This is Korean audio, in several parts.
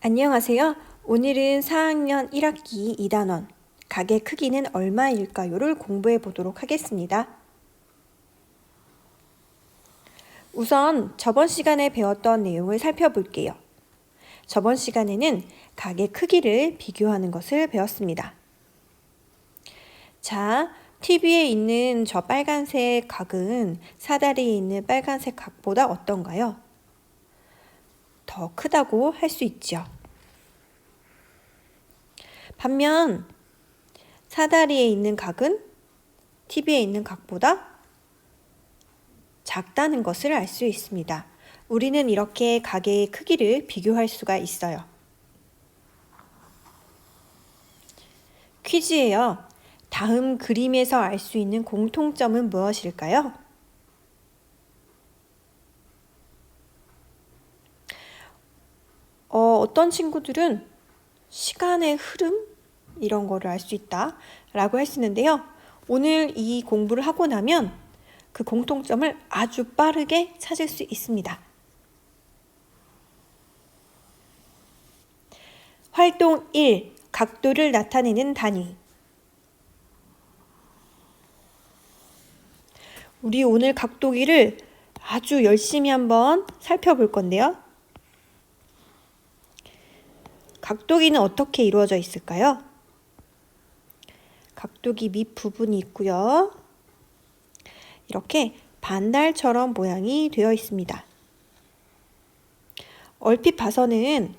안녕하세요. 오늘은 4학년 1학기 2단원 가게 크기는 얼마일까요를 공부해 보도록 하겠습니다. 우선 저번 시간에 배웠던 내용을 살펴볼게요. 저번 시간에는 가게 크기를 비교하는 것을 배웠습니다. 자, TV에 있는 저 빨간색 각은 사다리에 있는 빨간색 각보다 어떤가요? 더 크다고 할 수 있죠. 반면 사다리에 있는 각은 TV에 있는 각보다 작다는 것을 알 수 있습니다. 우리는 이렇게 각의 크기를 비교할 수가 있어요. 퀴즈예요. 다음 그림에서 알 수 있는 공통점은 무엇일까요? 어떤 친구들은 시간의 흐름 이런 거를 알 수 있다 라고 했었는데요. 오늘 이 공부를 하고 나면 그 공통점을 아주 빠르게 찾을 수 있습니다. 활동 1. 각도를 나타내는 단위. 우리 오늘 각도기를 아주 열심히 한번 살펴볼 건데요. 각도기는 어떻게 이루어져 있을까요? 각도기 밑부분이 있고요. 이렇게 반달처럼 모양이 되어 있습니다. 얼핏 봐서는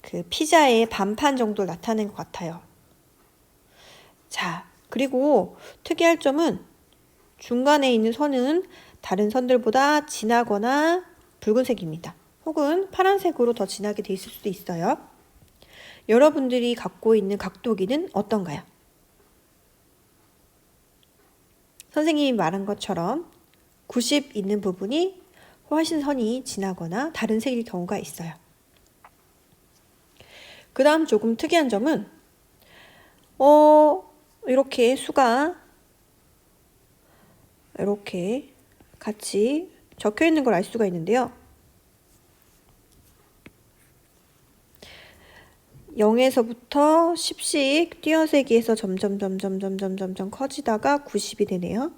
그 피자의 반판 정도 나타낸 것 같아요. 자, 그리고 특이할 점은 중간에 있는 선은 다른 선들보다 진하거나 붉은색입니다. 혹은 파란색으로 더 진하게 돼 있을 수도 있어요. 여러분들이 갖고 있는 각도기는 어떤가요? 선생님이 말한 것처럼 90 있는 부분이 훨씬 선이 진하거나 다른 색일 경우가 있어요. 그 다음 조금 특이한 점은 이렇게 수가 이렇게 같이 적혀 있는 걸 알 수가 있는데요. 0에서부터 10씩 띄어세기해서 점점 커지다가 90이 되네요.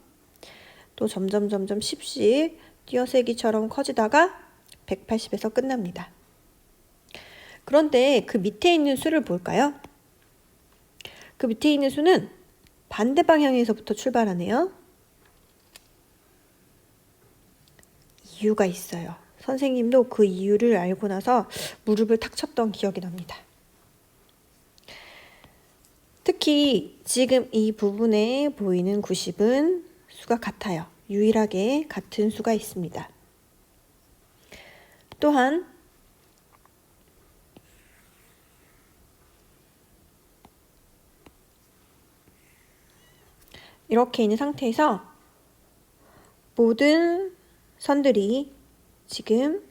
또 점점 10씩 띄어세기처럼 커지다가 180에서 끝납니다. 그런데 그 밑에 있는 수를 볼까요? 그 밑에 있는 수는 반대 방향에서부터 출발하네요. 이유가 있어요. 선생님도 그 이유를 알고 나서 무릎을 탁 쳤던 기억이 납니다. 특히 지금 이 부분에 보이는 90은 수가 같아요. 유일하게 같은 수가 있습니다. 또한 이렇게 있는 상태에서 모든 선들이 지금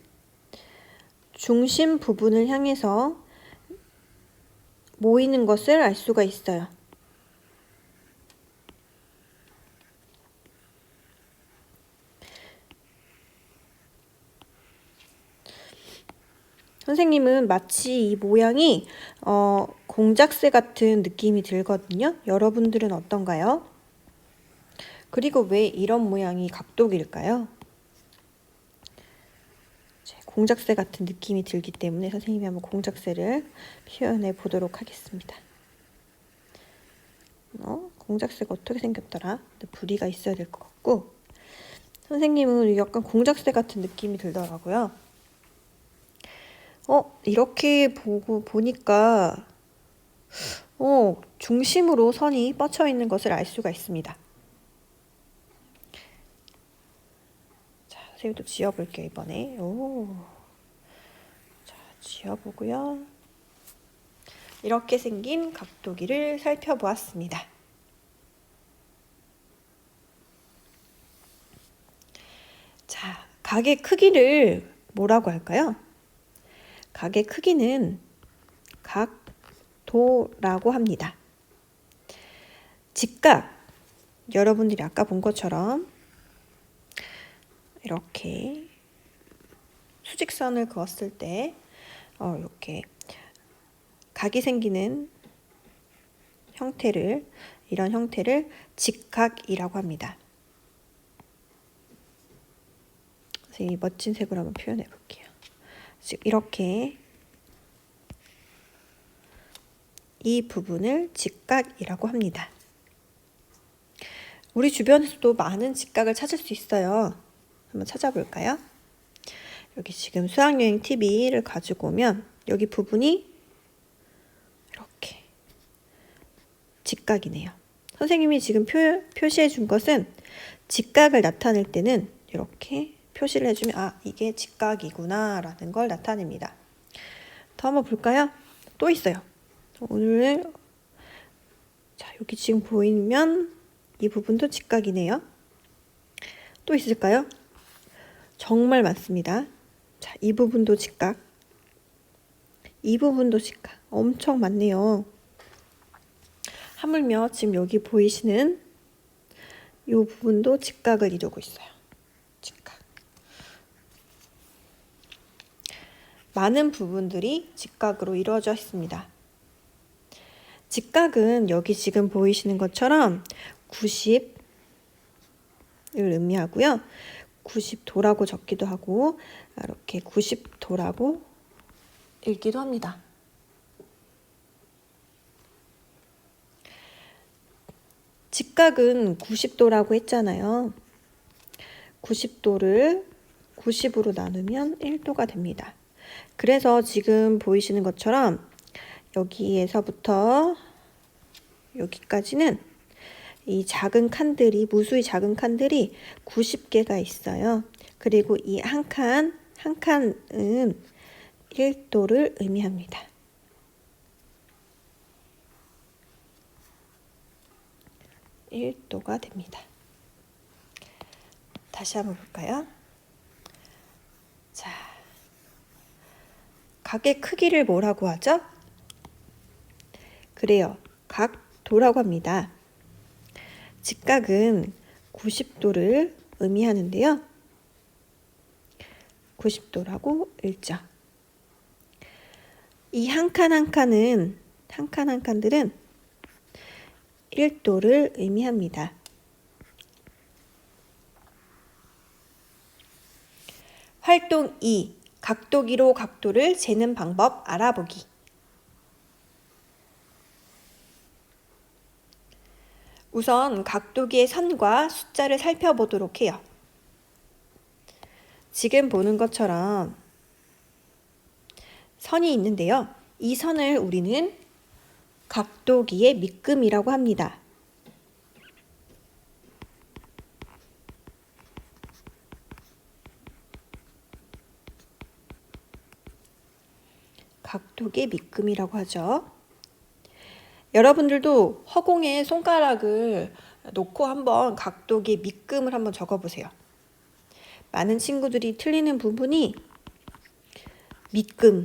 중심 부분을 향해서 모이는 것을 알 수가 있어요. 선생님은 마치 이 모양이 공작새 같은 느낌이 들거든요. 여러분들은 어떤가요? 그리고 왜 이런 모양이 각도기일까요? 공작새 같은 느낌이 들기 때문에 선생님이 한번 공작새를 표현해 보도록 하겠습니다. 공작새가 어떻게 생겼더라? 부리가 있어야 될 것 같고 선생님은 약간 공작새 같은 느낌이 들더라고요. 이렇게 보니까 중심으로 선이 뻗쳐 있는 것을 알 수가 있습니다. 자, 선생님도 지어볼게요, 이번에. 자, 지어보고요. 이렇게 생긴 각도기를 살펴보았습니다. 자, 각의 크기를 뭐라고 할까요? 각의 크기는 각도라고 합니다. 직각, 여러분들이 아까 본 것처럼 이렇게 수직선을 그었을 때 이렇게 각이 생기는 이런 형태를 직각이라고 합니다. 그래서 이 멋진 색으로 한번 표현해 볼게요. 지금 이렇게 이 부분을 직각이라고 합니다. 우리 주변에서도 많은 직각을 찾을 수 있어요. 한번 찾아볼까요? 여기 지금 수학여행 TV를 가지고 오면 여기 부분이 이렇게 직각이네요. 선생님이 지금 표시해 준 것은 직각을 나타낼 때는 이렇게 표시를 해주면 이게 직각이구나 라는 걸 나타냅니다. 더 한번 볼까요? 또 있어요. 오늘 여기 지금 보이면 이 부분도 직각이네요. 또 있을까요? 정말 많습니다. 자, 이 부분도 직각. 이 부분도 직각. 엄청 많네요. 하물며 지금 여기 보이시는 이 부분도 직각을 이루고 있어요. 직각. 많은 부분들이 직각으로 이루어져 있습니다. 직각은 여기 지금 보이시는 것처럼 90을 의미하고요. 90도라고 적기도 하고 이렇게 90도라고 읽기도 합니다. 직각은 90도라고 했잖아요. 90도를 90으로 나누면 1도가 됩니다. 그래서 지금 보이시는 것처럼 여기에서부터 여기까지는 이 작은 칸들이 무수히 작은 칸들이 90개가 있어요. 그리고 이 한 칸은 1도를 의미합니다. (1도가) 됩니다. 다시 한번 볼까요? 자, 각의 크기를 뭐라고 하죠? 그래요. 각도라고 합니다. 직각은 90도를 의미하는데요. 90도라고 읽죠. 이 한 칸 한 칸들은 1도를 의미합니다. 활동 2. 각도기로 각도를 재는 방법 알아보기. 우선 각도기의 선과 숫자를 살펴보도록 해요. 지금 보는 것처럼 선이 있는데요. 이 선을 우리는 각도기의 밑금이라고 합니다. 각도기의 밑금이라고 하죠. 여러분들도 허공에 손가락을 놓고 한번 각도기의 밑금을 한번 적어보세요. 많은 친구들이 틀리는 부분이 밑금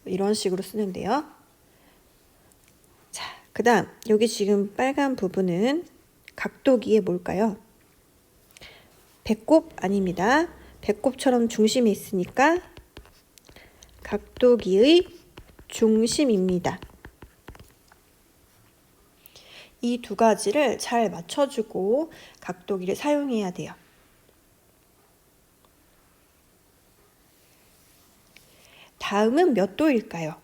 이런 식으로 쓰는데요. 자, 그 다음 여기 지금 빨간 부분은 각도기에 뭘까요? 배꼽 아닙니다. 배꼽처럼 중심이 있으니까 각도기의 중심입니다. 이 두 가지를 잘 맞춰주고 각도기를 사용해야 돼요. 다음은 몇 도일까요?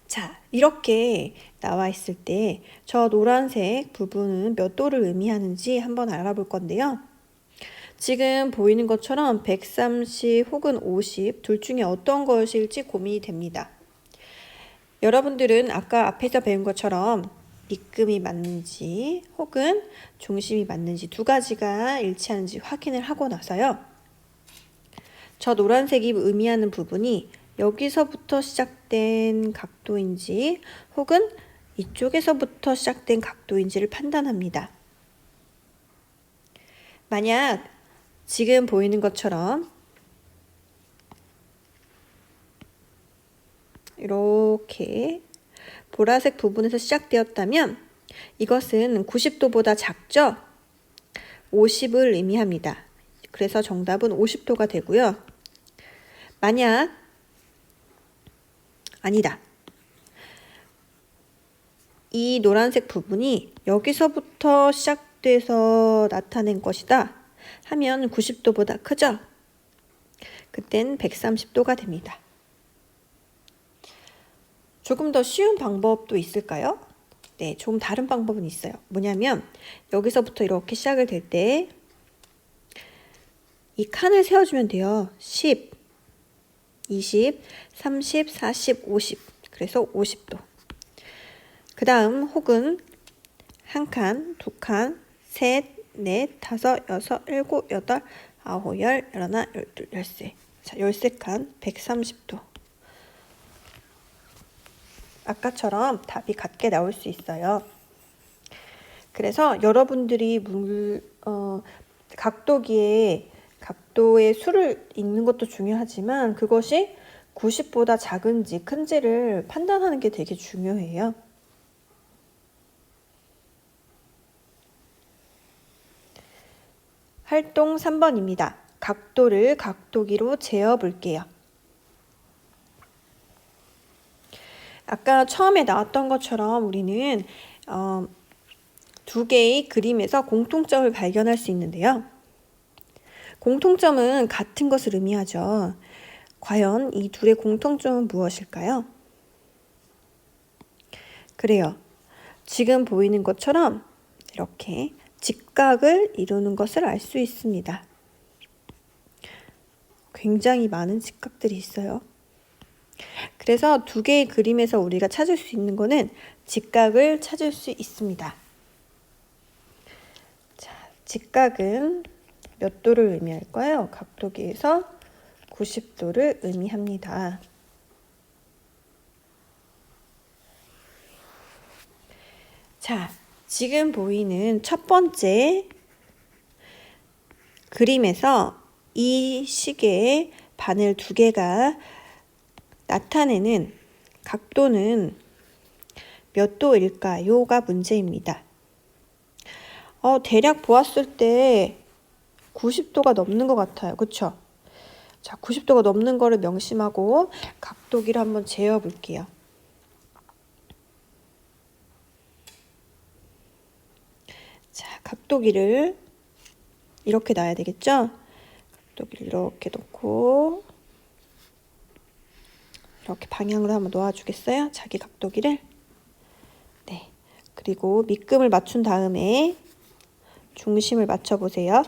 자, 이렇게 나와 있을 때 저 노란색 부분은 몇 도를 의미하는지 한번 알아볼 건데요. 지금 보이는 것처럼 130 혹은 50 둘 중에 어떤 것일지 고민이 됩니다. 여러분들은 아까 앞에서 배운 것처럼 밑금이 맞는지 혹은 중심이 맞는지 두 가지가 일치하는지 확인을 하고 나서요. 저 노란색이 의미하는 부분이 여기서부터 시작된 각도인지 혹은 이쪽에서부터 시작된 각도인지를 판단합니다. 만약 지금 보이는 것처럼 이렇게 보라색 부분에서 시작되었다면 이것은 90도보다 작죠? 50을 의미합니다. 그래서 정답은 50도가 되고요. 만약 아니다. 이 노란색 부분이 여기서부터 시작돼서 나타낸 것이다 하면 90도보다 크죠? 그땐 130도가 됩니다. 조금 더 쉬운 방법도 있을까요? 네, 조금 다른 방법은 있어요. 뭐냐면 여기서부터 이렇게 시작을 될 때 이 칸을 세워주면 돼요. 10, 20, 30, 40, 50. 그래서 50도. 그 다음 혹은 한 칸, 두 칸, 셋, 넷, 다섯, 여섯, 일곱, 여덟, 아홉, 열, 열하나, 열둘, 열세. 자, 13칸, 130도. 아까처럼 답이 같게 나올 수 있어요. 그래서 여러분들이 각도의 수를 읽는 것도 중요하지만 그것이 90보다 작은지 큰지를 판단하는 게 되게 중요해요. 활동 3번입니다. 각도를 각도기로 재어 볼게요. 아까 처음에 나왔던 것처럼 우리는 두 개의 그림에서 공통점을 발견할 수 있는데요. 공통점은 같은 것을 의미하죠. 과연 이 둘의 공통점은 무엇일까요? 그래요. 지금 보이는 것처럼 이렇게 직각을 이루는 것을 알 수 있습니다. 굉장히 많은 직각들이 있어요. 그래서 두 개의 그림에서 우리가 찾을 수 있는 거는 직각을 찾을 수 있습니다. 자, 직각은 몇 도를 의미할까요? 각도기에서 90도를 의미합니다. 자, 지금 보이는 첫 번째 그림에서 이 시계의 바늘 두 개가 나타내는 각도는 몇 도일까요?가 문제입니다. 대략 보았을 때 90도가 넘는 것 같아요. 그쵸? 자, 90도가 넘는 거를 명심하고 각도기를 한번 재어 볼게요. 자, 각도기를 이렇게 놔야 되겠죠? 각도기를 이렇게 놓고 이렇게 방향으로 한번 놓아주겠어요? 자기 각도기를. 네. 그리고 밑금을 맞춘 다음에 중심을 맞춰보세요.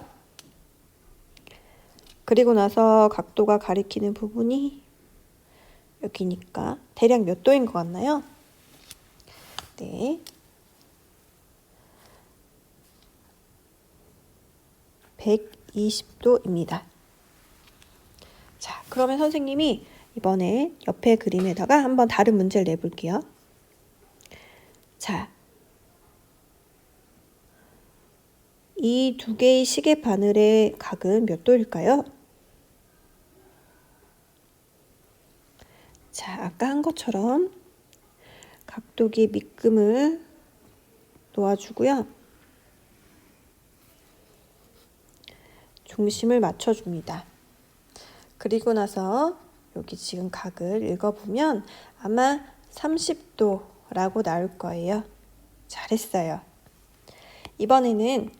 그리고 나서 각도가 가리키는 부분이 여기니까 대략 몇 도인 것 같나요? 네. 120도입니다. 자, 그러면 선생님이 이번에 옆에 그림에다가 한번 다른 문제를 내볼게요. 자, 이 두 개의 시계 바늘의 각은 몇 도일까요? 자, 아까 한 것처럼 각도기 밑금을 놓아주고요. 중심을 맞춰줍니다. 그리고 나서 여기 지금 각을 읽어보면 아마 30도라고 나올 거예요. 잘했어요. 이번에는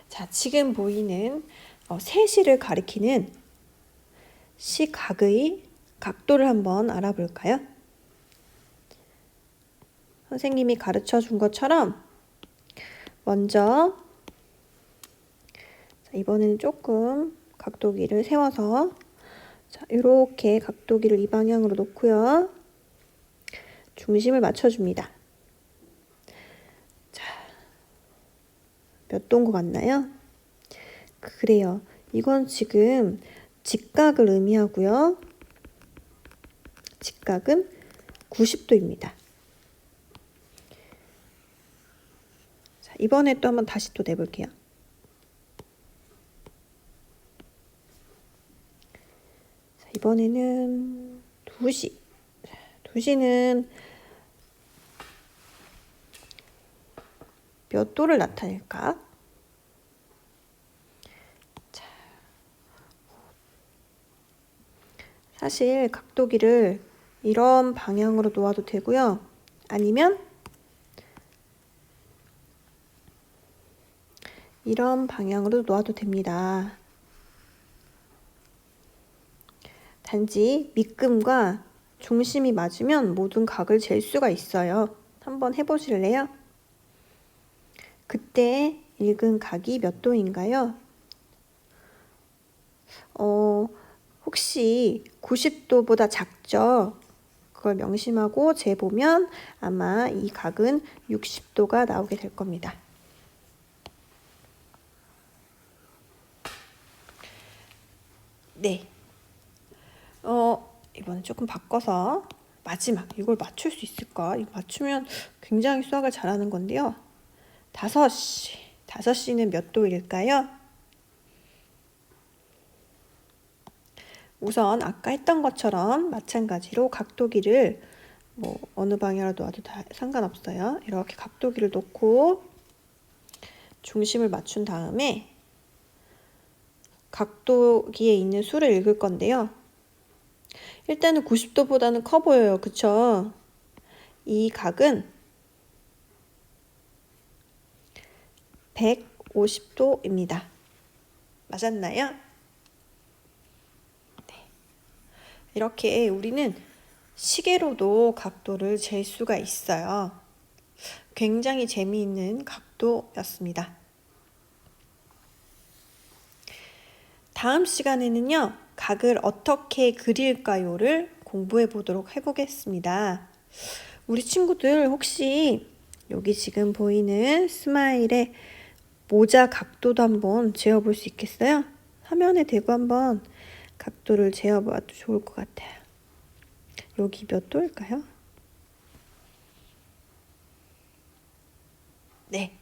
자, 지금 보이는 세시를 가리키는 시각의 각도를 한번 알아볼까요? 선생님이 가르쳐 준 것처럼 먼저 자, 이번에는 조금 각도기를 세워서 자, 이렇게 각도기를 이 방향으로 놓고요. 중심을 맞춰줍니다. 자, 몇 도인 것 같나요? 그래요. 이건 지금 직각을 의미하고요. 직각은 90도입니다. 자, 이번에 또 한번 다시 또 내볼게요. 자, 이번에는 두 2시. 2시는 몇 도를 나타낼까? 자, 사실 각도기를 이런 방향으로 놓아도 되고요. 아니면 이런 방향으로 놓아도 됩니다. 단지 밑금과 중심이 맞으면 모든 각을 잴 수가 있어요. 한번 해보실래요? 그때 읽은 각이 몇 도인가요? 혹시 90도보다 작죠? 그걸 명심하고 재보면 아마 이 각은 60도가 나오게 될 겁니다. 네. 이번엔 조금 바꿔서 마지막 이걸 맞출 수 있을까? 이거 맞추면 굉장히 수학을 잘하는 건데요. 5시. 5시는 몇 도일까요? 우선 아까 했던 것처럼 마찬가지로 각도기를 뭐 어느 방향으로 놓아도 다 상관없어요. 이렇게 각도기를 놓고 중심을 맞춘 다음에 각도기에 있는 수를 읽을 건데요. 일단은 90도보다는 커 보여요. 그쵸? 이 각은 150도입니다. 맞았나요? 네. 이렇게 우리는 시계로도 각도를 잴 수가 있어요. 굉장히 재미있는 각도였습니다. 다음 시간에는요, 각을 어떻게 그릴까요를 공부해 보도록 해보겠습니다. 우리 친구들 혹시 여기 지금 보이는 스마일의 모자 각도도 한번 재어볼 수 있겠어요? 화면에 대고 한번 각도를 재어봐도 좋을 것 같아요. 여기 몇 도일까요? 네.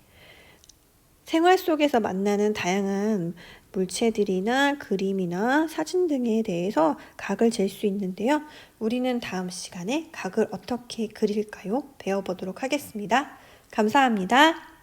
생활 속에서 만나는 다양한 물체들이나 그림이나 사진 등에 대해서 각을 잴 수 있는데요. 우리는 다음 시간에 각을 어떻게 그릴까요? 배워보도록 하겠습니다. 감사합니다.